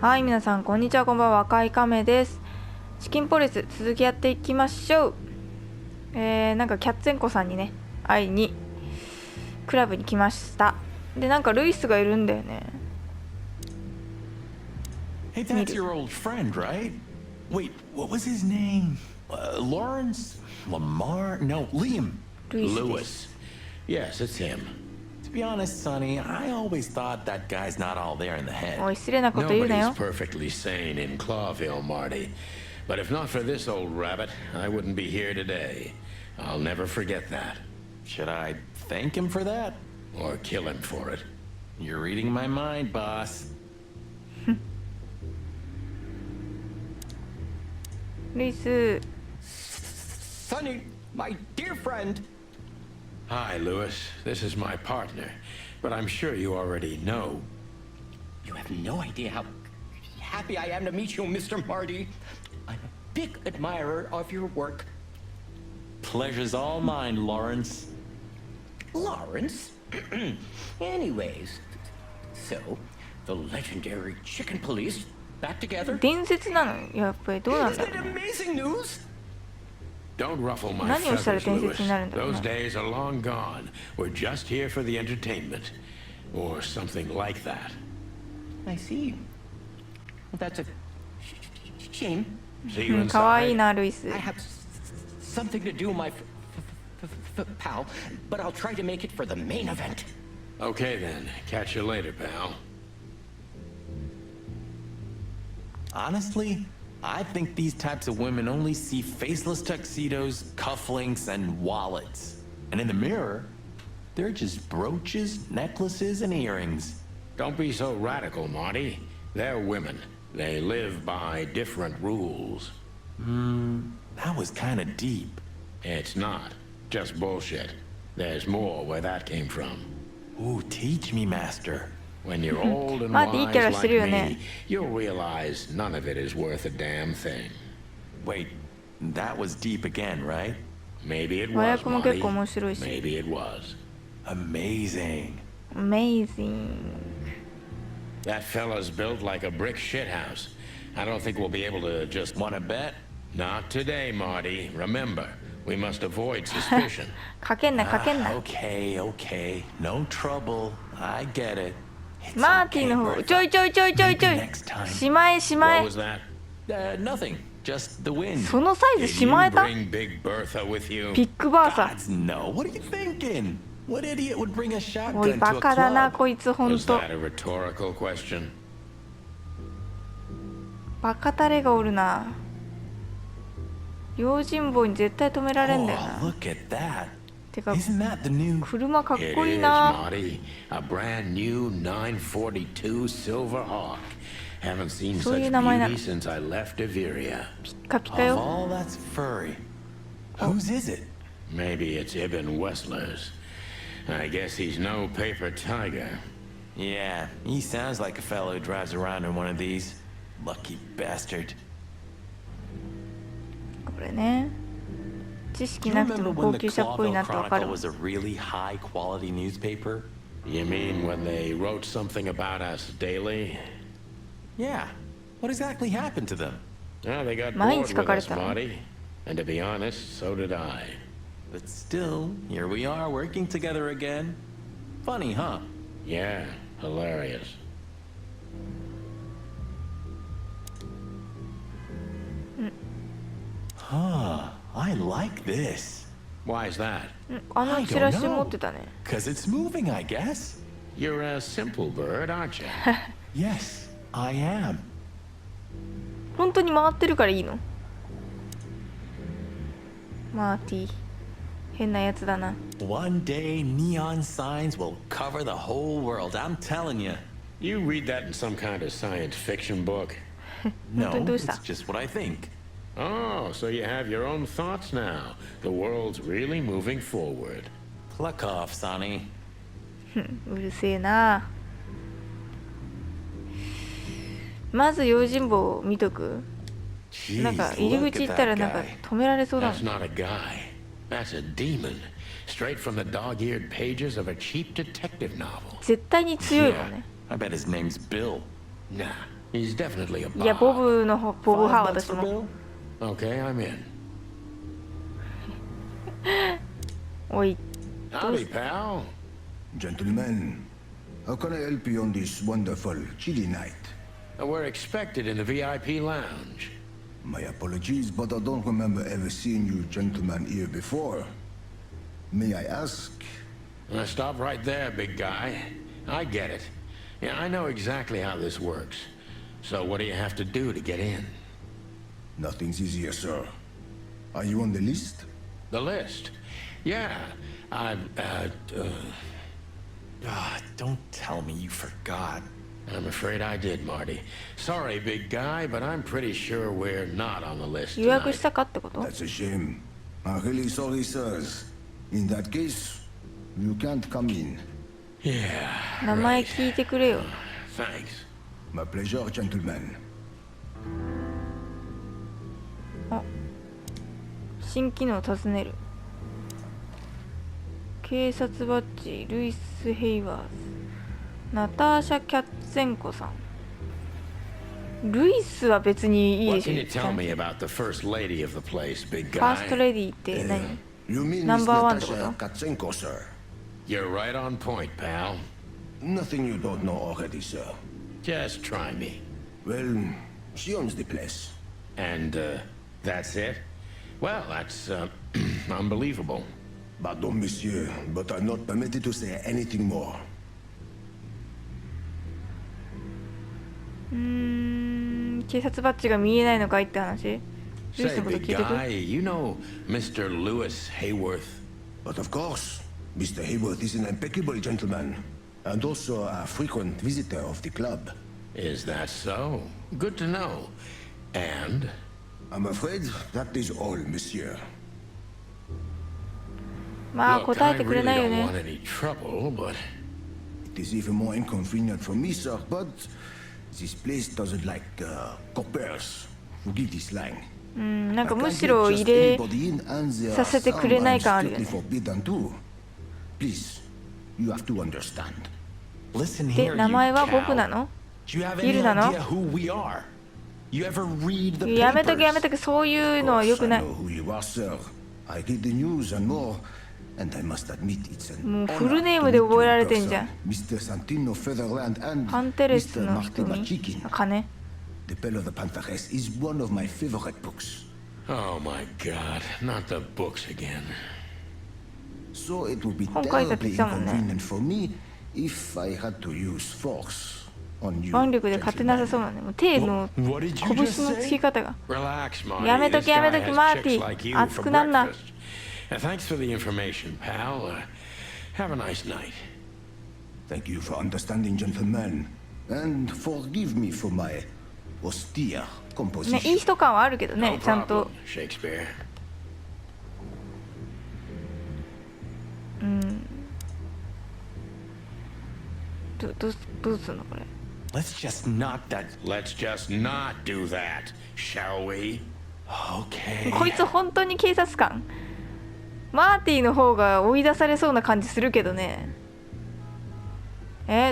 はい、皆さんこんにちは、こんばんは。赤い亀です。チキンポリス続きやっていきましょう。なんかキャッツェンコさんにね会いにクラブに来ました。で、なんかルイスがいるんだよね。 Hey, that's your old friend, right? Wait, what was his name? Lawrence? Lamar? No, Liam. Lewis. Yes, it's him. To be honest, Sonny, I always thought that guy's not all there in the head. おい、失礼なこと言うなよ。 Nobody's perfectly sane in Clawville, Marty. But if not for this old rabbit, I wouldn't be here today. I'll never forget that. Should I thank him for that? Or kill him for it. You're reading my mind, boss. ルイス。 Sonny, my dear friend. Hi, Lewis. This is my partner. But I'm sure you already know. You have no idea how happy I am to meet you, Mr. Marty. I'm a big admirer of your work. Pleasure's all mine, Lawrence. Lawrence? Anyways, so, the legendary Chicken Police back together? 伝説なの？やっぱりどうなんだ Isn't ろ it うね。 amazing news? Don't ruffle my 何をしたら feathers, 伝 Lewis. 説になるんだろう Those な。 days are long gone. We're just here for the entertainment. Or something like that. I see. Well, that's a shame. See you うん、かわいい inside. な、ルイス。 I have something to do, my pal, but I'll try to make it for the main event. Okay then. Catch you later, pal. Honestly, I think these types of women only see faceless tuxedos, cufflinks, and wallets. And in the mirror, they're just brooches, necklaces, and earrings. Don't be so radical, Marty. They're women. They live by different rules. That was kind of deep. It's not. Just bullshit. There's more where that came from. Ooh, teach me, master. When you're old and まあ、いいキャラ wise してる like よね。 me, you'll realize none of it is worth a damn thing. Wait, that was deep again, right? Maybe it 和 was, 訳も結 Marty. 構面白いし。 Maybe it was. Amazing. Amazing。 That fella's built like a brick shithouse. I don't think we'll be able to just... Wanna bet? Not today, Marty. Remember, we must avoid suspicion. かけんな、かけんな。 Okay, okay. No trouble. I get it. It's マーティ okay, の方、 Bertha. ちょいちょいちょいちょいちょい。 Maybe next time. しまえ、しま What え。 was that? Nothing. Just the wind. そのサイズ Did し you まえた？ bring Big Bertha with you? ビッグバーサ Gods, no. What are you thinking? What idiot would bring a ー。おい、 shotgun バ to a カだな、 club? こいつほん Was と。 that a rhetorical question? バカタレがおるな。用心棒に絶対止められんだよ Oh, な。 look at that. てか、 Isn't that the new... 車かっ It こいい is, な。 Marty. A brand new 942 Silver Hawk. Haven't seen そういう such 名前なの。 beauty since I left Iveria. ピッカピカ Of よ。 all that's furry. Whose is it? Maybe it's Ibn Wessler's. I guess he's no paper tiger. Yeah, he sounds like a fellow who drives around in one of these. Lucky bastard. これね。知 Do 識 you なくて remember も when 高 the 級車っぽい Clawville なってわかる Chronicle もん。 was a really high-quality newspaper? You mean when they wrote something about us daily? Yeah. What exactly happened to them? Oh, they got 毎 bored 日書 with かれ us, たの。 Marty. And to be honest, so did I. But still, here we are working together again. Funny, huh? Yeah, hilarious. Huh. I like this. Why is that? あの I チラ don't シ持 know. ってたね。 'Cause it's moving, I guess. You're a simple bird, aren't you? Yes, I am. 本当に回ってるからいいの？マーティ。変なやつだな。 One day, neon signs will cover the whole world. I'm telling you. You read that in some kind of science fiction book? No, do it's that. just what I think. Oh, so you have your own thoughts now. The world's really moving forward. Pluck off, Sonny. うるせえな。まず用心棒見とく。なんか Jeez, 入り look 口 at 行ったら that なんか guy. 止められそうだも That's ん。 not a guy. That's a demon. Straight from the dog-eared pages of a cheap detective novel. 絶対に強いもんね。 I bet his name's Bill. Nah, He's definitely a いや、ボ bob. ブの方、ボブ派 $5 私 for も。 Bill? Okay, I'm in. おい、 Howdy, pal. Gentlemen, how can I help you on this wonderful chilly night? We're expected in the VIP lounge. My apologies, but I don't remember ever seeing you gentlemen here before. May I ask? Now stop right there, big guy. I get it. Yeah, I know exactly how this works. So what do you have to do to get in? Nothing's easier, sir. Are you on the list? The list? Yeah, Don't tell me you forgot. I'm afraid I did, Marty. Sorry, big guy, but I'm pretty sure we're not on the list 予約 tonight. したかってこと？ That's a shame. I'm really sorry, sirs. In that case, you can't come in. Yeah. 名前 right. 聞いてくれよ。 Thanks. My pleasure, gentlemen. 新機能尋ねる。警察バッジ、ルイス・ヘイワーズ、ナターシャ・キャッツェンコさん。ルイスは別にいいで What しょ。 can you tell me about the first lady of the place, big ファースト guy? レディって何？ You mean Number Miss one Natasha to Katsenko, sir? You're right on point, pal. Nothing you don't know already, sir. Just try me. Well, she owns the place. And, that's it? Well, that's, unbelievable. Pardon, monsieur, but I'm not permitted to say anything more. 警察バッジが見えないのかいって話？ルイス Say, のこと聞い big てく？ guy, you know Mr. Lewis Hayworth? But of course, Mr. Hayworth is an impeccable gentleman, and also a frequent visitor of the club. Is that so? Good to know. And? I'm afraid that is all, monsieur. まあ Look, 答 I えてくれ really ないよ don't want ね。 any trouble, but It is even more inconvenient for me, sir, but this place doesn't like coppers. Forgive this slang. なんか I む can't しろ let 入 just れ anybody in, and there are させて some くれない感あ I'm るよね。 strictly forbidden to. Please, you have to understand. Listen で、 here, 名 you 前はボブ cow. なの？ Do you have ビ any ルなの？ idea who we are? You ever read the やめとけやめ papers? とけ、そういうのは Of 良 course, くな I い。 know who you are, sir. I read the news and more, and I must admit it's an もう honor フルネー to ムで meet 覚え you ら in れてんじゃん。 person, Mr. Santino Featherland and パンテレス Mr. の Martina 瞳 Chicken. 金 The Bell of the Pantheress is one of my favorite books. oh my god, not the books again. So it would be 本書いたって言 terribly ってたもんね。 inconvenient for me if I had to use force on you. 腕力で勝てなさそうなんで、もう手の What did you 拳 just のつき say? 方が。 Relax, Marty. やめとけ This やめ guy とけ has マーテ chicks ィ like you 熱 for くなんな。 breakfast. Thanks for the information, pal. Have a nice night. Thank you for understanding, gentlemen, and forgive me for my austere ね、いい composition. 人感はあるけど No ね、ちゃんと problem, Shakespeare. どうすんのこれ。 Let's just knock that. Let's just not do that, shall we? Okay. こいつ本当に警察官？マーティの方が追い出されそうな感じするけどね。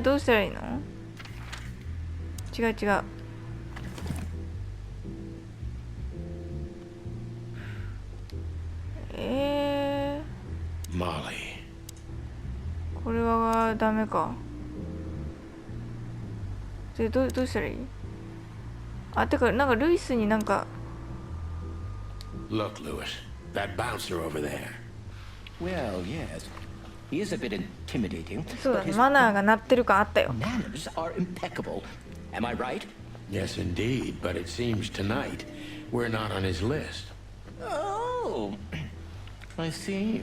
どうしたらいいの？違う違う。Molly. これはダメか。で、どうしたらいい？あ、てか、なんかルイスになんか、 Look, Lewis, that bouncer over there. Well, yes. He is a bit intimidating, そうだ but ね、 his マナーが鳴ってる感あったよ。 manners are impeccable. Am I right? Yes, indeed, but it seems tonight we're not on his list. Oh, I see.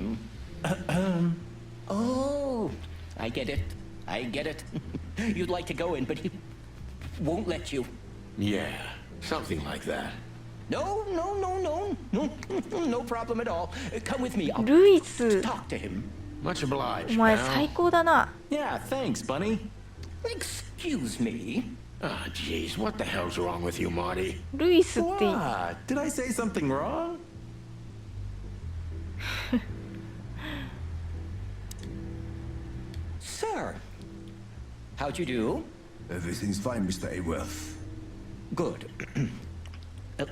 Oh, I get it. I get it. You'd like to go in, but he won't let you. Yeah, something like that. No, no, no, no, no, no problem at all. Come with me. I'll ルイス、 talk to him. Much お obliged, 前 pal. 最高だな。 Yeah, thanks, Bunny. Excuse me. Ah, jeez, what the hell's wrong with you, Marty? ルイスっていい。 What? Did I say something wrong? Sir, how'd you do? Everything's fine, Mr. Hayworth. Good.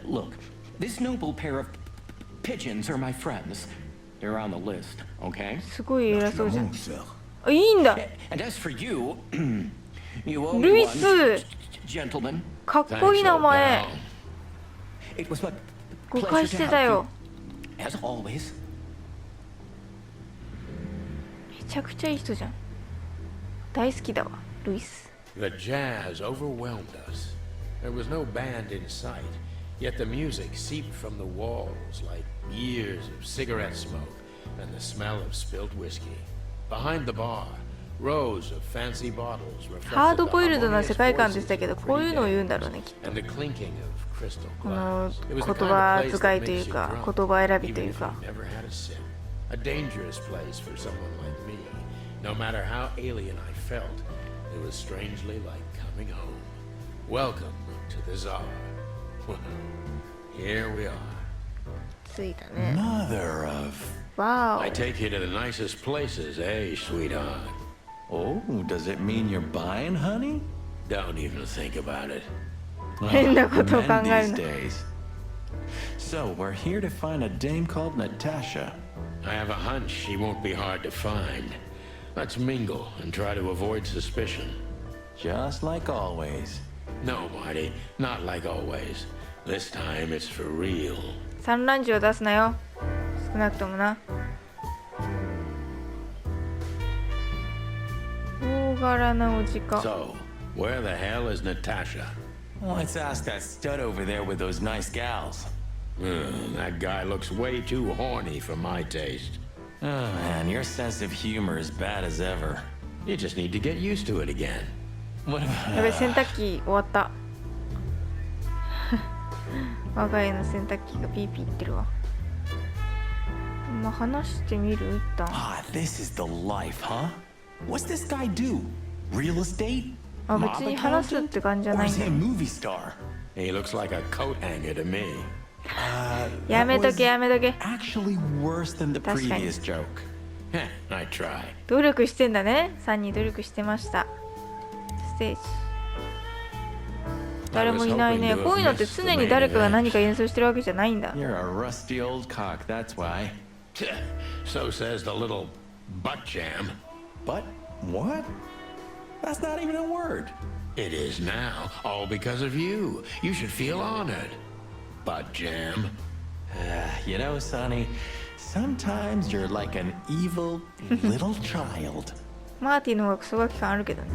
Look, this noble pair of pigeons are my friends. They're on the list, okay? すごい偉そうじゃん。 Sir. あ、いいんだ。 And as for you, you owe me ルイ one, ス、 gentlemen. かっこいい名前。 It was my 誤 pleasure 解 to してた help よ。 you, as always. めちゃくちゃいい人じゃん。大好きだわ、ルイス。 The jazz overwhelmed us. There was no band in sight, yet the music seeped from the walls like years of cigarette smoke and the smell of spilled whiskey. Behind the bar, rows of fancy bottles ハー reflected ド the ボイルドな世 harmonious 界観でし voices たけど、 of こういうのを pretty 言うん dames だろうね、きっと。 and the clinking of crystal この glass. 言 It was the kind 葉 of place 遣い that とい makes う you か、 drunk, 言葉選びと even いう if か。 you've never had a sip. A dangerous place for someone like me. No matter how alien I felt, it was strangely like coming home. Welcome to the Tsar. Well, here we are. ついたね。 Mother of. わ I take you to the nicest places, eh, sweetheart? Oh, does it mean you're buying, honey? Don't even think about it. お。変なことを考 Men える these な。 days. So we're here to find a dame called Natasha. I have a hunch she won't be hard to find. Let's mingle and try to avoid suspicion. Just like always. No, Marty, not like always. This time it's for real. 産卵児を出すなよ。少なくともな。大柄なおじか。 So, where the hell is Natasha? Let's ask that stud over there with those nice gals. That guy looks way too horny for my taste. Oh man, your sense of humor is bad as ever. You just need to get used to it again. What やべ、 about... 洗濯機終わった。我が家の洗濯機がピーピー言ってるわ。まあ話してみる一旦。 Ah, this is the life, huh? What's this guy do? Real estate? あ、別に話すって感じじゃ Or ないん is だ he a よ。 movie star? He looks like a coat hanger to me. やめと That け was やめとけ。 actually worse than the 確かに。 previous joke. Heh, I try. 努力してんだね。3人努力してました。ステージ。誰もいないね。こういうのって常に誰かが何か演奏してるわけじゃないんだ。 You're a rusty old cock, that's why. So says the little butt jam. But what? That's not even a word. It is now, all because of you. You should feel honored. Butt jam. You know, Sonny, sometimes you're like an evil little child. マーティの方がクソガキ感あるけどね。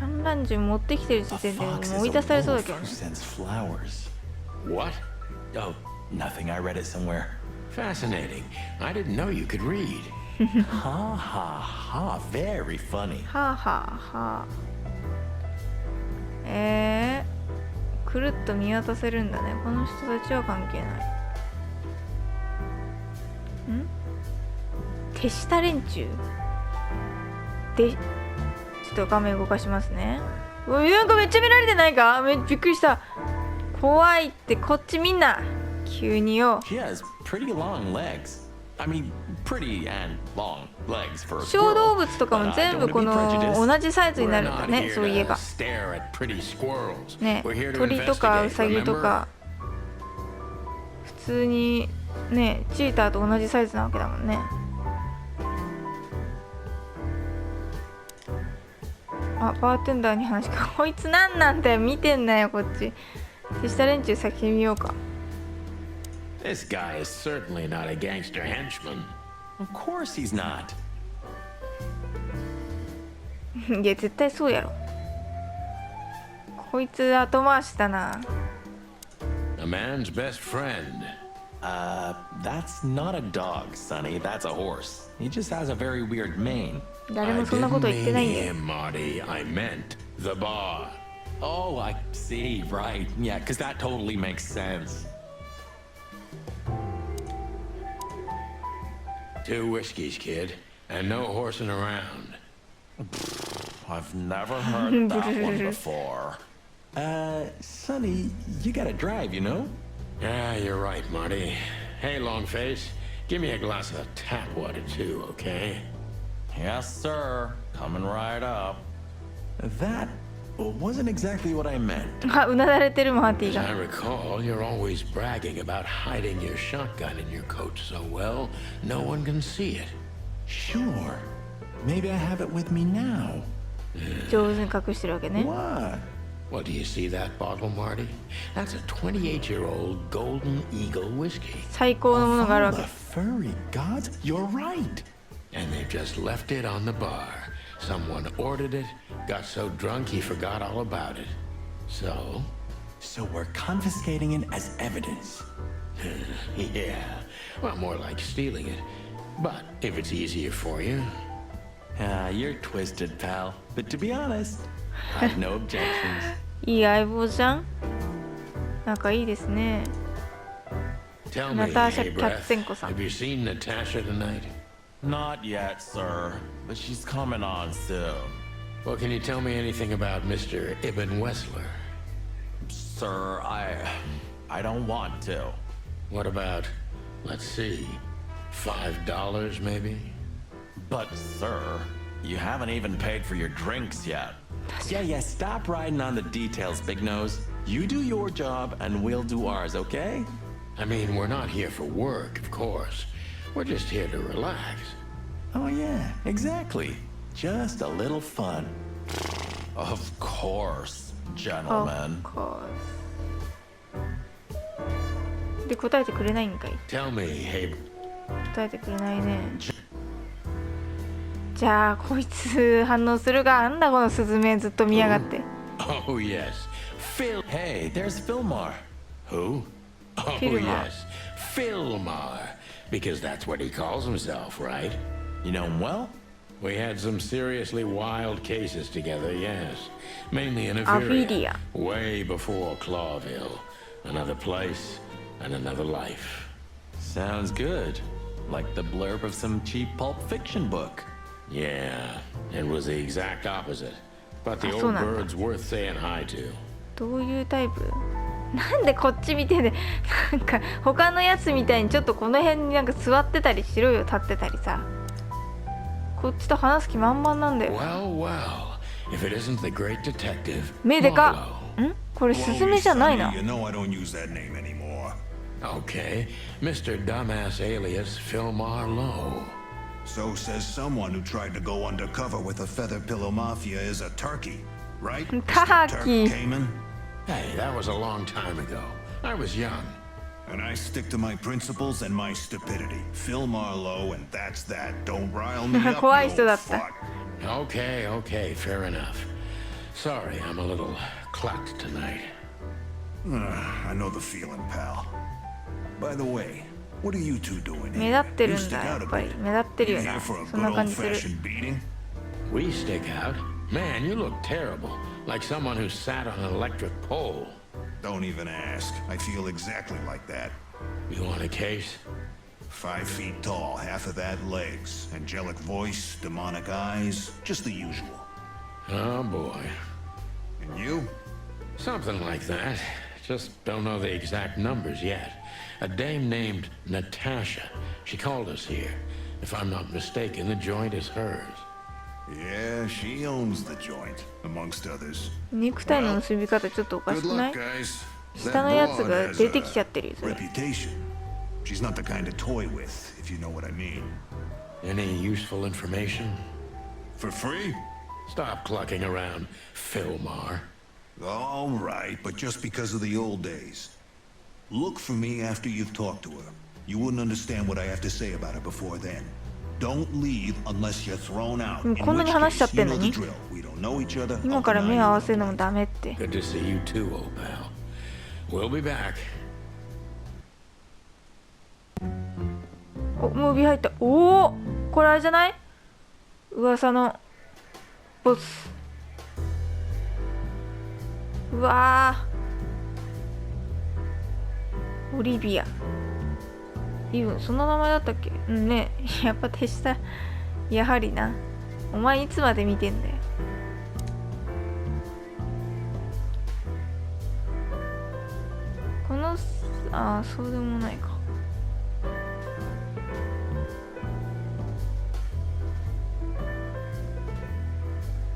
産卵児持ってきてる時 A 点でもう fox 追い is 出 a されそうだ wolf けど who ね。 sends flowers. What? Oh, nothing. I read it somewhere. Fascinating. I didn't know you could read. Ha ha ha. Very funny. はあはあはあ。くるっと見渡せるんだね。この人たちは関係ない。ん？手下連中で、ちょっと画面動かしますね。うわ、なんかめっちゃ見られてないか？びっくりした。怖いって、こっちみんな急によ。 She has pretty long legs. I mean, pretty and long legs for a 小 squirrel. 動物とかも But I 全 don't 部 wanna こ be の prejudiced. 同じサイズにな We're るんだ not ね。 here そういえ to ば stare at pretty squirrels. ね、 We're here to 鳥とかウ investigate, サギと remember? か普通にね、チーターと同じサイズなわけだもんね。あ、バーテンダーに話か。こいつなんだよ、見てんなよこっち。手下連中先見ようか。 This guy is certainly not a gangster henchman. Of course he's not. いや絶対そうやろ。こいつ後回しだな。 A man's best friend. That's not a dog, Sonny. That's a horse. He just has a very weird mane. 誰 I もそんなこと didn't 言って mean ないんだよ。 him, Marty. I meant the bar. Oh, I see. Right. Yeah, because that totally makes sense. 2 whiskeys, kid, and no horsing around. I've never heard that one before. Sonny, you gotta drive, you know? Yeah, you're right, Marty. Hey, Longface, give me a glass of tap water too, okay? Yes, sir. Coming right up. That wasn't exactly what I meant. あ、うなだれてるマーティ As I が。 recall, you're always bragging about hiding your shotgun in your coat so well, no one can see it. Sure. Maybe I have it with me now. 上手に隠してるわけね。 What? Well, do you see that bottle, Marty? That's a 28-year-old Golden Eagle whiskey. 最高のものがあるわ Oh, け the。furry gods? You're right. And they've just left it on the bar. Someone ordered it, got so drunk he forgot all about it. So, So we're confiscating it as evidence. yeah. Well, more like stealing it. But if it's easier for you. You're twisted, pal. But to be honest, I have no objections. いい相棒じゃん。仲いいですね。 Tell me, Natasha hey, Breath, Katzenko-san. have you seen Natasha tonight? Not yet, sir. But she's coming on soon. Well, can you tell me anything about Mr. Ibn Wessler? Sir, I don't want to. What about, let's see, $5 maybe? But, sir, you haven't even paid for your drinks yet. Yeah, stop riding on the details, Big Nose. You do your job, and we'll do ours, okay? I mean, we're not here for work, of course. We're just here to relax. Oh, yeah, exactly. Just a little fun. Of course, gentlemen. Of course. で、答えてくれないんかい。 Tell me, hey, 答えてくれないね。じゃあ、こいつ反応するが、なんだこのスズメずっと見やがって。 oh yes, Phil. Hey, there's Fillmore. Who? Oh Philmar. yes, Philmar. Because that's what he calls himself, right? You know him well? We had some seriously wild cases together, yes. Mainly in Avidia. Averia. Way before Clawville. Another place and another life. Sounds good. Like the blurb of some cheap pulp fiction book. Yeah, it was the exact opposite. But the Ah, old そうなんだ。 bird's worth saying hi to. どういうタイプ？なんでこっち見てで、なんか他のやつみたいにちょっとこの辺になんか座ってたりしろよ、立ってたりさ。こっちと話す気満々なんだよ。 Well, well, if it isn't the great detective, 目でか。ん？これスズメじゃないな。 You know I don't use that name anymore. Okay, Mr. Dumbass alias Philmar Lowe. So says someone who tried to go undercover with a feather pillow mafia is a turkey, right? Mr. Turk Turkey. Cayman? Hey, that was a long time ago. I was young. And I stick to my principles and my stupidity. Phil Marlowe, and that's that. Don't rile me up, 怖い you 人 old だった。 fuck. Okay, okay, fair enough. Sorry, I'm a little clucked tonight. I know the feeling, pal. By the way, what are you two doing 目 here? 立ってる You ん stick だ、や out っ a ぱり。 bit. 目立ってる You よ here な。 for a そんな good 感じする。 old-fashioned beating? We stick out? Man, you look terrible. Like someone who sat on an electric pole. Don't even ask. I feel exactly like that. You want a case? 5 feet tall, half of that legs. Angelic voice, demonic eyes, just the usual. Oh boy. And you? Something like that. Just don't know the exact numbers yet. A dame named Natasha. She called us here. If I'm not mistaken, the joint is hers. Yeah, she owns the joint, amongst others. ネクタイの結び方ちょっとおかし Good くない？ luck, guys. 下のやつが出てきちゃってるよ、それ。 reputation. She's not the kind to toy with, if you know what I mean. Any useful information? For free? Stop clucking around, Philmar. All right, but just because of the old days. Look for me after you've talked to her. You wouldn't understand what I have to say about her before then. Don't leave unless you're thrown out. In こんなに which 話しちゃ case, って you んの know the に drill. We don't know each other. 今 I'll から deny 目 you 合わせる know のも that. ダメって。 Good to see you too, old pal. We'll be back. お、ムービー入った。おお、これあれじゃない？噂のボス。うわー、オリビア。イブン、そんな名前だったっけ？うんね。やっぱ手下、やはりな。お前いつまで見てんだよ。この、ああ、そうでもないか。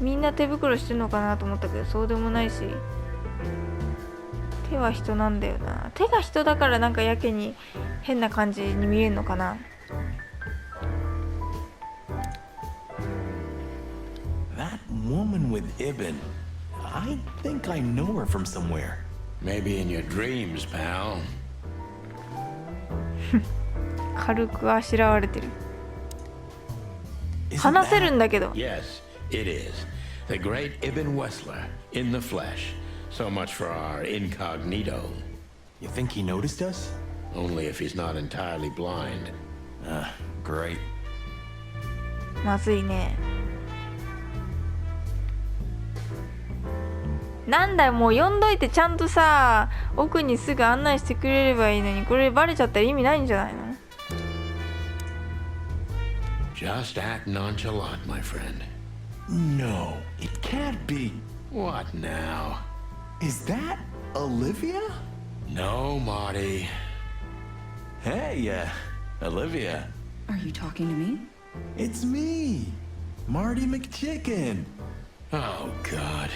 みんな手袋してんのかなと思ったけど、そうでもないし、手は人なんだよな。手が人だからなんかやけに変な感じに見えるのかな。That woman with Ibn. I think I know her from somewhere. Maybe in your dreams, pal. 軽くあしらわれてる。 Isn't 話せ that- るんだけど。 Yes, it is. The great Ibn Wessler, in the flesh. So much for our incognito. You think he noticed us? Only if he's not entirely blind. Great. まずいね。なんだよ、もう呼んどいてちゃんとさ、奥にすぐ案内してくれればいいのに、これバレちゃったら意味ないんじゃないの？ Just act nonchalant, my friend. No, it can't be. What now? Is that Olivia? No, Marty. Hey, Olivia. Are you talking to me? It's me, Marty McChicken. Oh, God.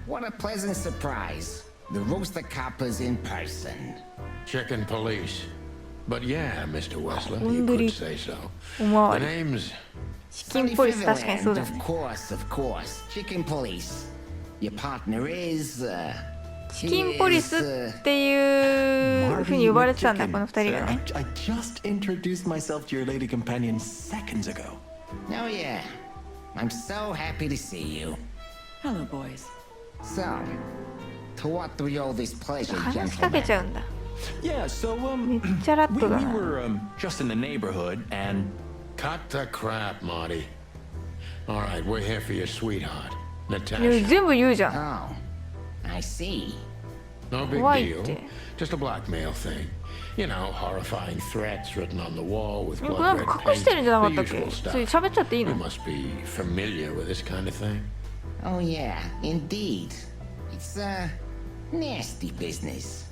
What a pleasant surprise. The rooster copper's in person. Chicken police. But yeah, Mr. Wessler, you 本当に could say so. おまわ The り。 name's... チキンポリス確かにそうだよ Of ね。 course, of course. Chicken police. Your partner is, チキンポリスっていうふうに呼ばれてたんだ、この二人がね。 I just introduced myself to your lady companion seconds ago. Oh yeah. I'm so happy to see you. Hello, boys. So, to what do we owe this pleasure, 話しかけ gentlemen? ちゃうんだ。 Yeah, so, めっちゃラッ we トだな。 were, just in the neighborhood, and Cut the crap, Marty. All right, we're here for your sweetheart, いや Natasha. 全部言うじゃん。 Oh, I see. No big Why deal. did- Just a blackmail thing. You know, horrifying threats written on the wall with これなん blood か red 隠してるん paint. じゃなかっ The たっけ？ usual それ stuff. 喋っちゃっていい You の？ must be familiar with this kind of thing. Oh yeah, indeed. It's, nasty business.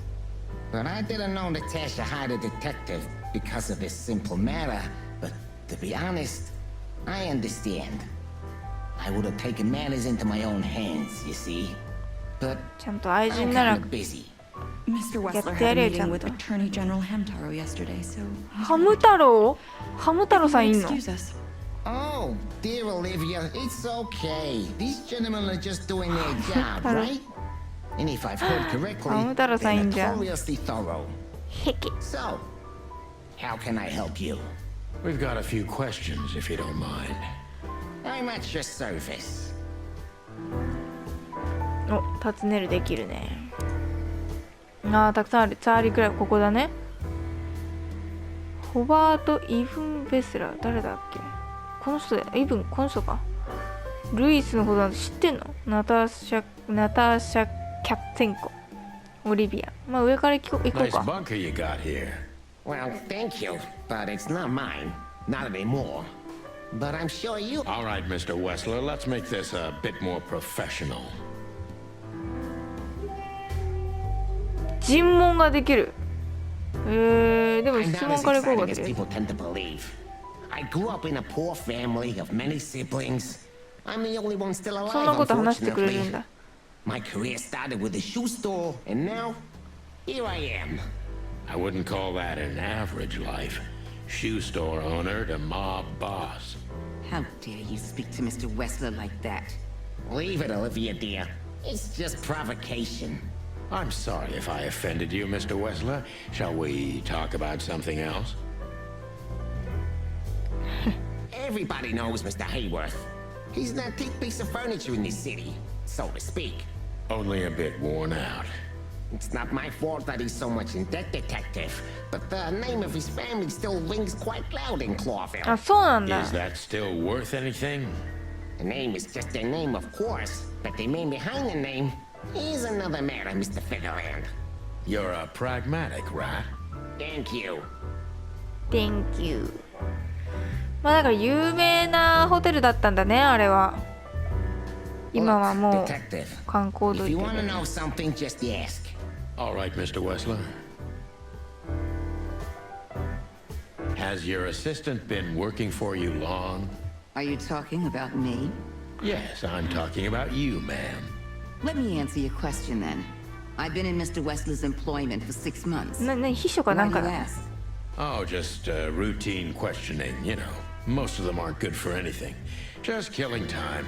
But I didn't know Natasha hired a detective because of this simple matter. But to be honest, I understand. I would have taken matters into my own hands, you see. But ちゃんと愛 I'm 人なら kind of busy. Mr. Wessler te had a haré, meeting with Chanto. Attorney General Hamtaro yesterday, so... ハム太郎？ハム太郎さんいんの？ Excuse us. Oh, dear Olivia, it's okay. These gentlemen are just doing their job, Hello. right? And if I've heard correctly, Hamtaro they're さんじゃん。 notoriously thorough. へけ。 So, how can I help you? We've got a few questions, if you don't mind. I'm at your service. お、タツネルできるね。あー、たくさんある。チャーリークラブ、ここだね。ホバート・イブン・ベスラー、誰だっけ？この人だよ。イブン、この人か。ルイスのことなんて知ってんの？ナターシャ・キャッツェンコ。オリビア。まあ上から行こう Nice か。 bunker you got here. Well, thank you, but it's not mine. Not anymore. But I'm sure you... All right, Mr. Wessler, let's make this a bit more professional. 尋問ができる。でも I'm 質 not 問 as から行こうか exciting と as りあえず people tend to believe. I grew up in a poor family of many siblings. I'm the only one still そんな alive, こと話してくれるん unfortunately. だ。 My career started with a shoe store, and now, here I am. I wouldn't call that an average life. Shoe store owner to mob boss. How dare you speak to Mr. Wessler like that? Leave it, Olivia, dear. It's just provocation. I'm sorry if I offended you, Mr. Wessler. Shall we talk about something else? Everybody knows Mr. Hayworth. He's an antique piece of furniture in this city, so to speak. Only a bit worn out. It's not my fault that he's so much in debt, detective. But the name of his family still rings quite loud in Clawville. あ、そうなんだ。 Is that still worth anything? The name is just their name, of course. But the man behind the name is another matter, Mr. Figurland. You're a pragmatic rat. Thank you. Thank you. まあだから有名なホテルだったんだね、あれは。今はも Look, う detective. 観光と If い you って want to る。 know something, just ask. All right, Mr. Wessler. Has your assistant been working for you long? Are you talking about me? Yes, I'm talking about you, ma'am. Let me answer your question then. I've been in Mr. Wessler's employment for 6 months. 秘書かな Why ん do か you だ。 ask? Oh, just routine questioning, you know. Most of them aren't good for anything. Just killing time.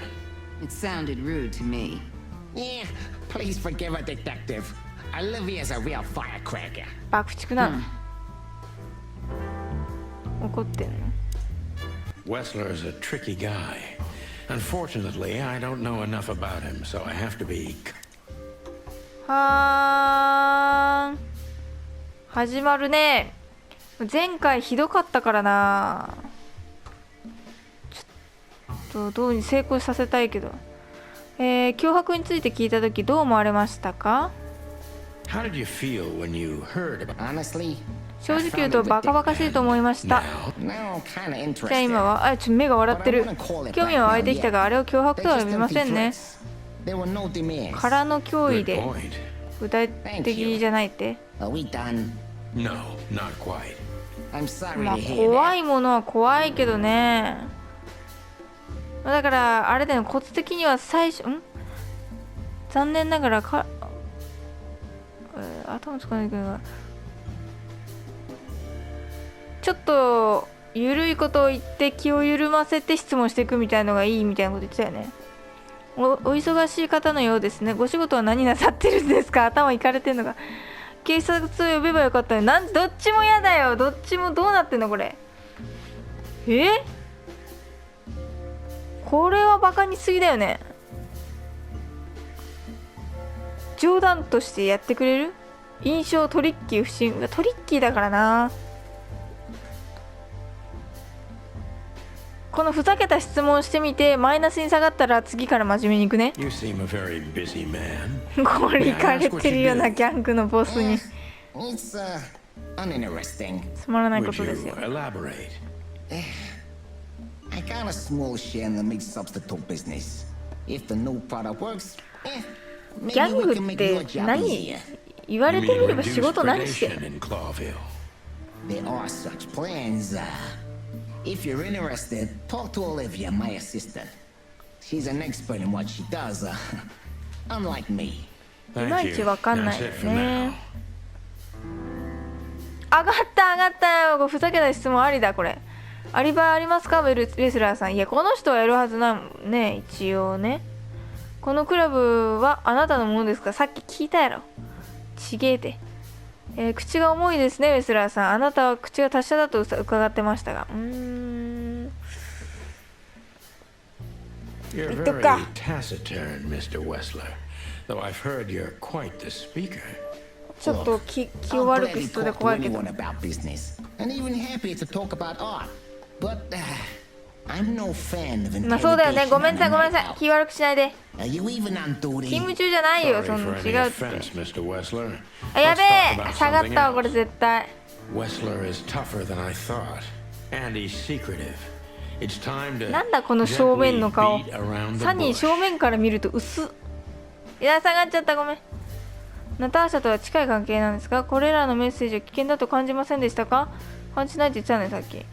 It sounded rude to me. Yeah, please forgive a detective. Olivia's a real firecracker. 爆竹なの。怒ってんの。 Wessler's a tricky guy. Unfortunately, I don't know enough about him, so I have to be... はーん。始まるね。前回ひどかったからな。ちょっとどうに成功させたいけど。脅迫について聞いたときどう思われましたか？ How did you feel when you heard about... Honestly, 正直言うとバカバカしいと思いました。 now kinda じゃあ interested. 今は、目が笑ってる。興味は湧いてきたが、あれを脅迫とは呼びませんね。 There were no demands. 空の脅威 Good で point. 具体的じゃないって。 Are we done? No, not quite. I'm sorry まあ to hear 怖 that. いものは怖いけどね。だからあれだよ、コツ的には最初残念ながら頭つかないけど、ちょっと緩いことを言って気を緩ませて質問していくみたいのがいいみたいなこと言ってたよね。お忙しい方のようですね。ご仕事は何なさってるんですか？頭いかれてんのが。警察を呼べばよかったのに、どっちも嫌だよ。どっちもどうなってんのこれ。これはバカにすぎだよね。冗談としてやってくれる？印象トリッキー不審。トリッキーだからな。このふざけた質問してみてマイナスに下がったら次から真面目にいくね。 You seem a very busy man. これいかれてるようなギャングのボスに。 It's uninteresting. つまらないこ Would とで you すよ。 elaborate? I got a small share in the meat substitute business. If the new product works, ギャ maybe ン we グ can っ make て your job 何？ easier. 言わ You れて mean みれば仕 reduce 事何してる？ predation in Clawville? There are such plans. If you're interested, talk to Olivia, my assistant. She's an expert in what she does, unlike me. いま Thank いち you. わかんな That's い it for ね。 now. 上がったよ。ふざけた質問ありだこれ。アリバイありますか？ウェスラーさん。いや、この人はやるはずなのね、一応ね。このクラブはあなたのものですか？さっき聞いたやろ。ちげえて。口が重いですね、ウェスラーさん。あなたは口が達者だと伺ってましたが。You're Ito very ka. taciturn, Mr. Wessler. Though I've heard you're quite the speaker. ちょっと気を I'll 悪く gladly しそうで talk to 怖いけど。 anyone about business, and even happy to talk about art. But I'm no fan of まあそうだよね。 interrogation ごめんなさい、 on ごめ a んなさい。 night 気悪くしないで。 out. Are you even on 勤 duty? 務中じゃないよ、そ Sorry ん for な any 違うって offense, Mr. Wessler. あ、や Let's べ talk え about 下がっ something たわ、これ else. 絶対。 Wessler is tougher than I thought, and he's secretive. It's time to なんだこの正面の顔。 gently beat around the サニー bush. 正面から見ると薄っ。いや、下がっちゃった、ごめん。ナターシャとは近い関係なんですか？これらのメッセージは危険だと感じませんでしたか？感じないって言ってたね、さっき。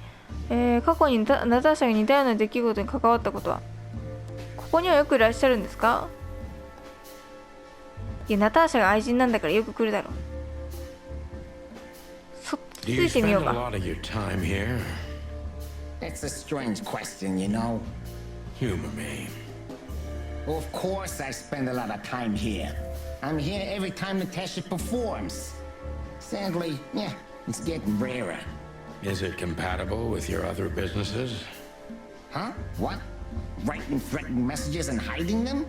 過去にナターシャが似たような出来事に関わったことは？ここにはよくいらっしゃるんですか？いや、ナターシャが愛人なんだからよく来るだろう。そっち Do つ you いてみ spend よう a か。 lot of your time here? That's a strange question, you know. Humor me. Of course, I spend a lot of time here. I'm here every time Natasha performs. Sadly, yeah, it's getting rarer. Is it compatible with your other businesses? Huh? What? Writing threatening messages and hiding them?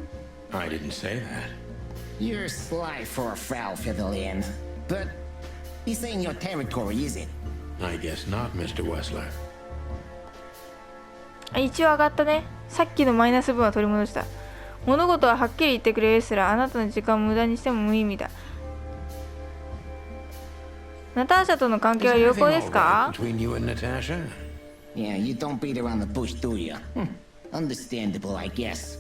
I didn't say that. You're sly for a foul, Fiddlein. But this ain't your territory, is it? I guess not, Mr. Wessler. 一応上がったね。さっきのマイナス分は取り戻した。物事ははっきり言ってくれるすらあなたの時間を無駄にしても無意味だ。ナターシャとの関係 Is は良 everything 好 all ですか？ right between you and Natasha? Yeah, you don't beat around the bush, do you? Understandable, I guess.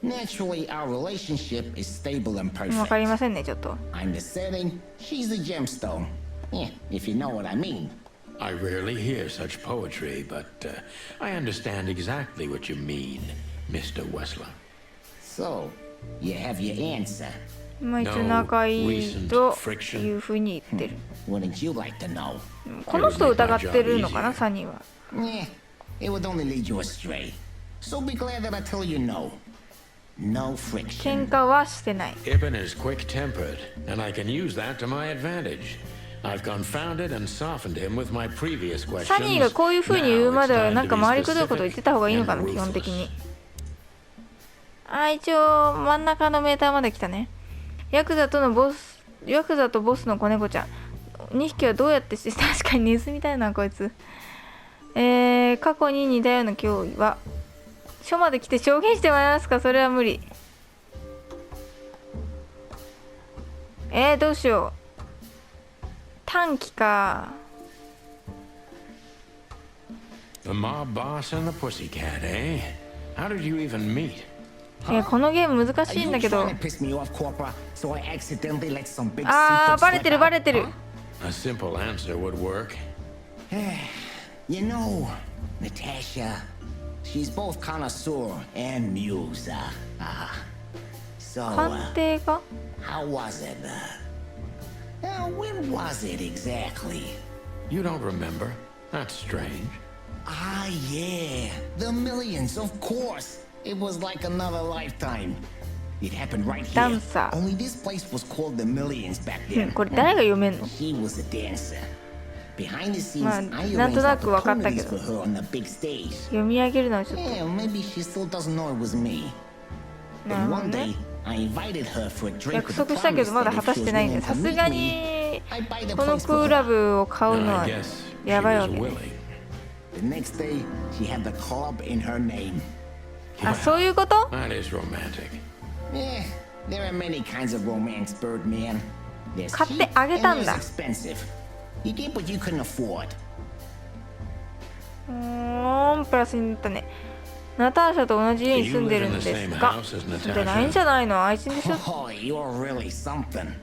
Naturally, our relationship is stable and わかり perfect. ませんね、ちょっと。 I'm the setting, she's the gemstone. Yeah, if you know what I mean. I rarely hear such poetry, but I understand exactly what you mean. Mr. Wessler. So, you have your answer. まあ一応仲いいというふうに言ってる。Wouldn't you like to know? この人を疑ってるのかな、サニーは。Yeah, it would only lead you astray. So be glad that I tell you no. No 喧 friction. 嘩はしてない。 Ibn is quick-tempered, and I can use that to my advantage. I've confounded and softened him with my previous questions. サニーがこういうふうに言うまでは Now なん it's か time to be 回りくどいこと言ってた方がいいのかな、 specific 基本的 and に。一応真ん中のメーターまで来たね。ヤクザとボスの子猫ちゃん。2匹はどうやってして、確かにネズミたいなこいつ。過去に似たような脅威は署まで来て証言してもらえますか。それは無理。どうしよう。短期か。 The mob boss and the pussycat, eh? How did you even meet? このゲーム難しいんだけど。 Trying to piss me off, Corpora, so I accidentally let some big バレてる slip バ out? レてる。 A simple answer would work. You know, Natasha, she's both connoisseur and muse. So, 鑑定か。 how was it? When was it exactly? You don't remember? That's strange. Yeah, the millions, of course. It was like another lifetime. It happened right here. Dancer. Only this place was called the Millions back then. これ誰が読めんの。 She was a dancer. Behind the scenes, まあ I なんと arranged なく分かったけ opportunities ど。 for her on the big stage. 読み上げるのはちょっと。 Yeah, maybe she still doesn't know it was me. なる And ほど one ね day, I invited her for a drink 約 with the 束したけ promise どまだ that 果た if し she て was ないんで、 willing さ to す meet が me, に I'd buy the この place ク for ー her. ラブを買うの I は guess she やばいわ was けね。 willing. The next day, she had the club in her name. あ、そういうこと。 That is romantic. Yeah, there are many kinds of romance, Birdman. There's 買って cheap あげた and んだ。 there's expensive. You get what you couldn't afford. プラスになったね。ナターシャと同じ家に住んでるんですが、住んでないんじゃないの。あいつでしょ。 Oh, you're really something.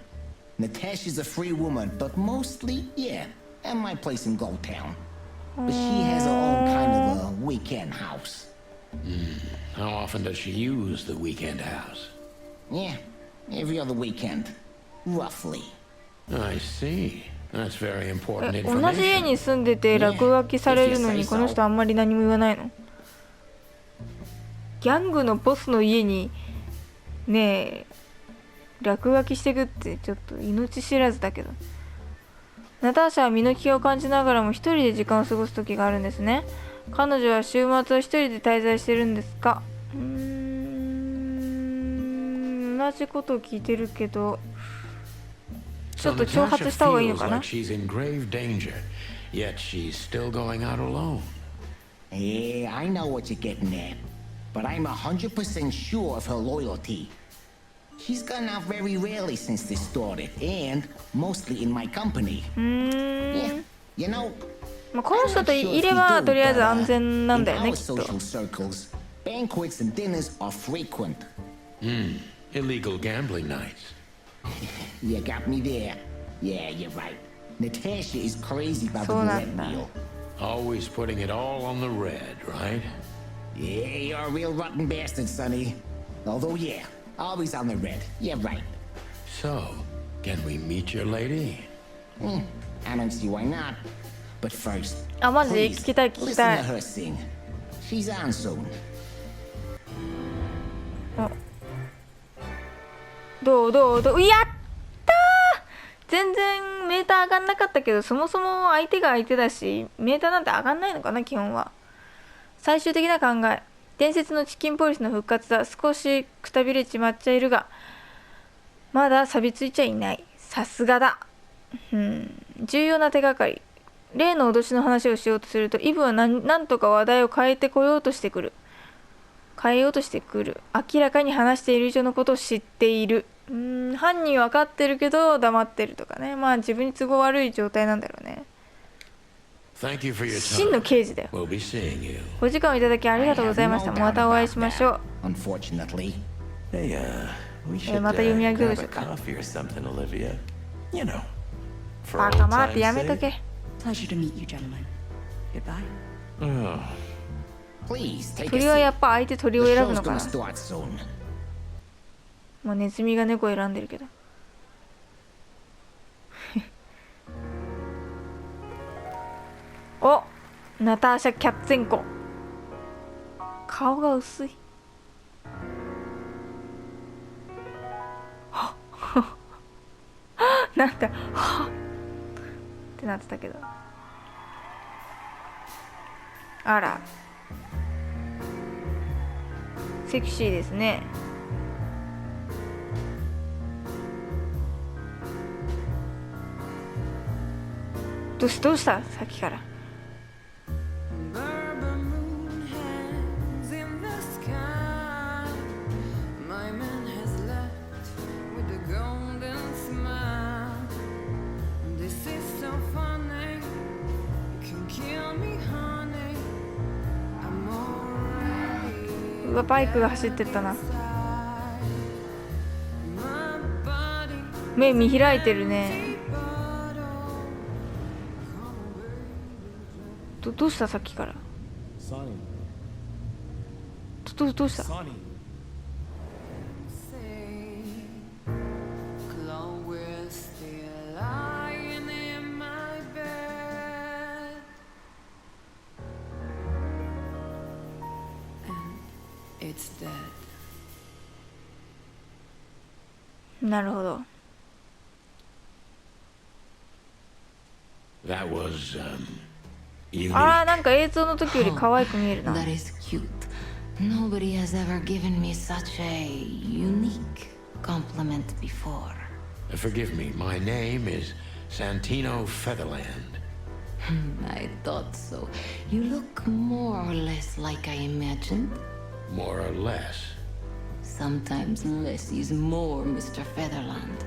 Natasha's a free woman, but mostly, yeah, at my place in Gold Town. But she has her own kind of a weekend house. How often does she use the weekend house? Yeah, every other weekend, roughly. I see. That's very important 同じ家 information. に住んでて落書きされるのにこの人あんまり何も言わないの。ギャングのボスの家にねえ落書きしてくってちょっと命知らずだけど。ナターシャは身の危険を感じながらも一人で時間を過ごす時があるんですね。彼女は週末は一人で滞在してるんですか。同じことを聞いてるけどちょ So っと挑 Natasha 発した方がいいの feels かな。 like she's in grave danger, yet she's still going out alone. Yeah, I know what you're getting at. But I'm 100% sure of her loyalty. She's gone out very rarely since this started, and mostly in my company. Yeah, you know, まあ、この人といればとりあえず安全なんだよね in き our っと。 social circles, banquets and dinners are frequent. Illegal gambling nights. You got me there. Yeah, you're right. Natasha is crazy about the そうな red んだ。 wheel. Always putting it all on the red, right? Yeah, you're a real rotten bastard, Sonny. Although, yeah, always on the red. Yeah, right. So, can we meet your lady? I don't see why not. But first, あ、マジ please, 聞きたい聞き listen た to い。 her sing. She's on soon. どうやったー。全然メーター上がんなかったけど、そもそも相手が相手だしメーターなんて上がんないのかな基本は。最終的な考え。伝説のチキンポリスの復活だ。少しくたびれちまっちゃいるがまだ錆びついちゃいない。さすがだ。重要な手がかり。例の脅しの話をしようとするとイブはなんとか話題を変えようとしてくる。明らかに話している以上のことを知っている。犯人分かってるけど黙ってるとかね。まあ自分に都合悪い状態なんだろうね。 Thank you for your 真の time. 刑事だよ。 We'll be seeing you. お時間をいただきありがとうございました。 I have no またお会い doubt しましょう。 about that, unfortunately. Hey, we should また読み上げる grab でし a ょうか。 coffee or something, Olivia. You know, for バ old カ回って time's やめと sake. け。 Pleasure to meet you, gentlemen. Goodbye. Oh, Please take a 鳥はや seat. っぱ相手鳥を The 選ぶ show's のか gonna な。 start soon. もうネズミが猫を選んでるけど。お、ナターシャ・キャッツェンコ。顔が薄い。はっなんだはっってなってたけど。あら、セクシーですね。どうしたさっきから。うわ、バイクが走ってったな。目見開いてるね。どうしたさっきから。どうした。なるほど。 That was, unique. あー、なんか映像の時より可愛く見えるな。 That is cute. Nobody has ever given me such a unique compliment before. Forgive me, my name is Santino Featherland. I thought so. You look more or less like I imagined. More or less. Sometimes less is more, Mr. Featherland.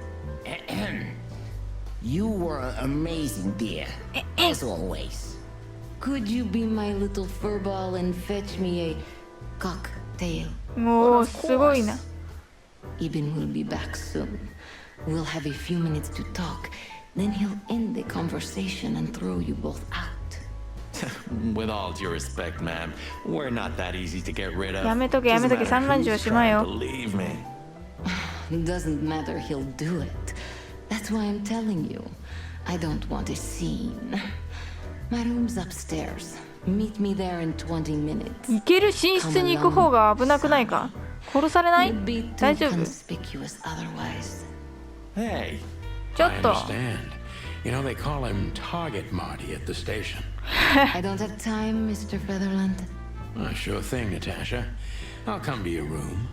You were amazing, dear. As always. Could you be my little furball and fetch me a cocktail? もうすごいな。 Eben will be back soon. We'll have a few minutes to talk. Then he'll end the conversation and throw you both out. With all due respect, ma'am, we're not that easy to get rid of. やめとけやめとけ、 Doesn't matter 散乱時は who's しまい trying よ。 to leave me. Doesn't matter, he'll do it. That's why I'm telling you. I don't want a scene. My room's upstairs. Meet me there in 20 minutes. 行ける？寝室に行く方が危なくないか？殺されない？ You'd be too 大丈夫？ conspicuous otherwise. Hey, ちょっ I と。 understand. You know, they call him Target Marty at the station. I don't have time, Mr. Featherland. Sure thing, Natasha. I'll come to your room.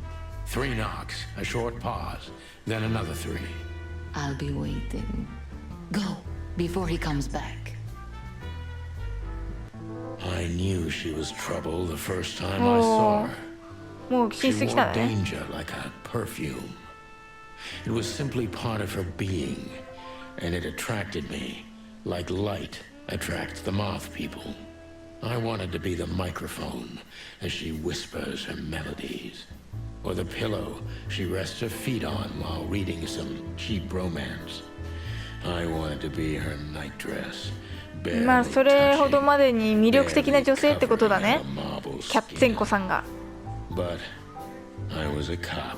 3 knocks, a short pause, then another 3. I'll be waiting. Go, before he comes back. I knew she was trouble the first time I saw her. もう寝 She 室来 wore たね。 danger like a perfume. It was simply part of her being, and it attracted me, like light attracts the moth people. I wanted to be the microphone as she whispers her melodies, or the pillow she rests her feet on while reading some cheap romance. I wanted to be her nightdress. まあそれほどまでに魅力的な女性ってことだね。キャッツェンコさんが。 But I was a cop.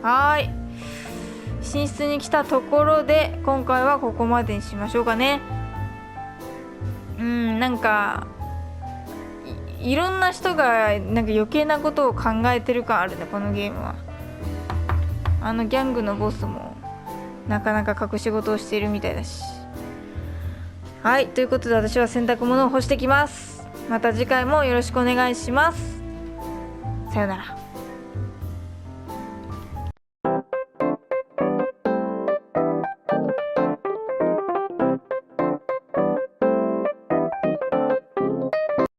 はーい。寝室に来たところで今回はここまでにしましょうかね。なんか いろんな人がなんか余計なことを考えてる感あるね、このゲームは。あのギャングのボスもなかなか隠し事をしているみたいだし。はい、ということで私は洗濯物を干してきます。また次回もよろしくお願いします。さよなら。